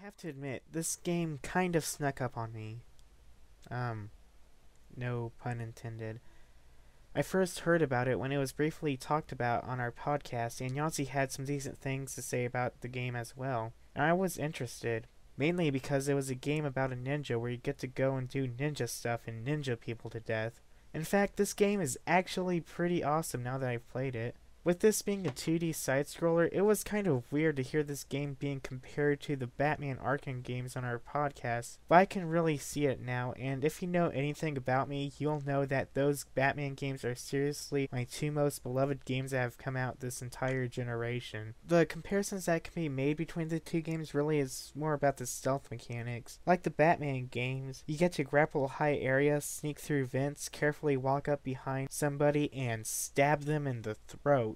have to admit, this game kind of snuck up on me. Um, no pun intended. I first heard about it when it was briefly talked about on our podcast, and Yossi had some decent things to say about the game as well. And I was interested, mainly because it was a game about a ninja where you get to go and do ninja stuff and ninja people to death. In fact, this game is actually pretty awesome now that I've played it. With this being a 2D side-scroller, it was kind of weird to hear this game being compared to the Batman Arkham games on our podcast, but I can really see it now, and if you know anything about me, you'll know that those Batman games are seriously my two most beloved games that have come out this entire generation. The comparisons that can be made between the two games really is more about the stealth mechanics. Like the Batman games, you get to grapple a high area, sneak through vents, carefully walk up behind somebody, and stab them in the throat.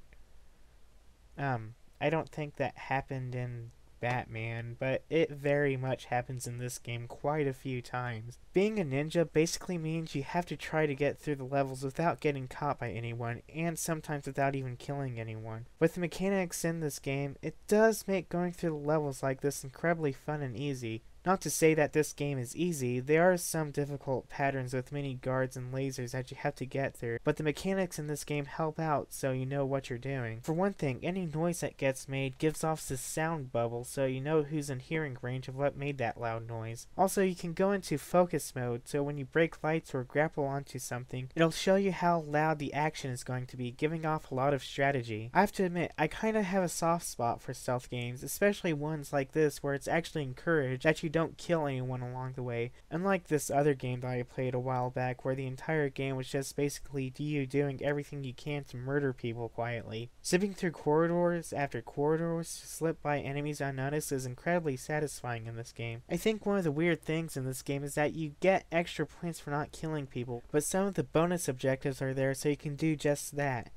I don't think that happened in Batman, but it very much happens in this game quite a few times. Being a ninja basically means you have to try to get through the levels without getting caught by anyone, and sometimes without even killing anyone. With the mechanics in this game, it does make going through the levels like this incredibly fun and easy. Not to say that this game is easy, there are some difficult patterns with many guards and lasers that you have to get through, but the mechanics in this game help out so you know what you're doing. For one thing, any noise that gets made gives off this sound bubble so you know who's in hearing range of what made that loud noise. Also, you can go into focus mode so when you break lights or grapple onto something, it'll show you how loud the action is going to be, giving off a lot of strategy. I have to admit, I kinda have a soft spot for stealth games, especially ones like this where it's actually encouraged that you don't kill anyone along the way, unlike this other game that I played a while back where the entire game was just basically you doing everything you can to murder people quietly. Zipping through corridors after corridors to slip by enemies unnoticed is incredibly satisfying in this game. I think one of the weird things in this game is that you get extra points for not killing people, but some of the bonus objectives are there so you can do just that.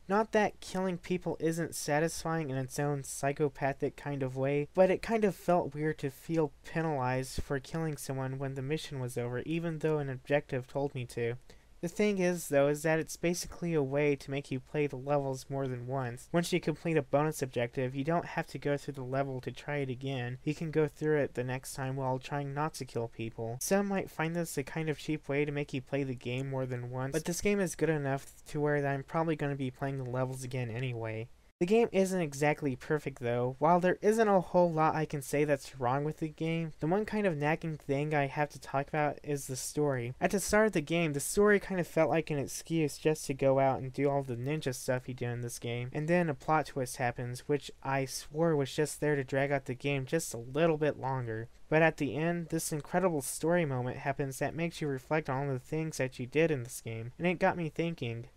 Not that killing people isn't satisfying in its own psychopathic kind of way, but it kind of felt weird to feel penalized for killing someone when the mission was over, even though an objective told me to. The thing is, though, is that it's basically a way to make you play the levels more than once. Once you complete a bonus objective, you don't have to go through the level to try it again. You can go through it the next time while trying not to kill people. Some might find this a kind of cheap way to make you play the game more than once, but this game is good enough to where I'm probably going to be playing the levels again anyway. The game isn't exactly perfect though. While there isn't a whole lot I can say that's wrong with the game, the one kind of nagging thing I have to talk about is the story. At the start of the game, the story kind of felt like an excuse just to go out and do all the ninja stuff you do in this game, and then a plot twist happens, which I swore was just there to drag out the game just a little bit longer. But at the end, this incredible story moment happens that makes you reflect on all the things that you did in this game, and it got me thinking,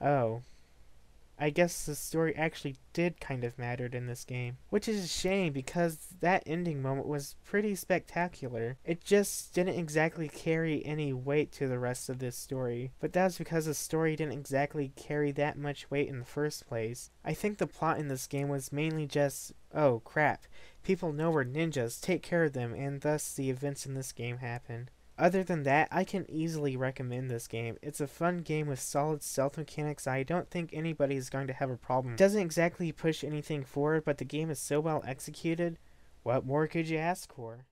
oh, I guess the story actually did kind of matter in this game. Which is a shame because that ending moment was pretty spectacular. It just didn't exactly carry any weight to the rest of this story. But that's because the story didn't exactly carry that much weight in the first place. I think the plot in this game was mainly just, oh crap, people know we're ninjas, take care of them, and thus the events in this game happen. Other than that, I can easily recommend this game. It's a fun game with solid stealth mechanics I don't think anybody is going to have a problem. It doesn't exactly push anything forward, but the game is so well executed. What more could you ask for?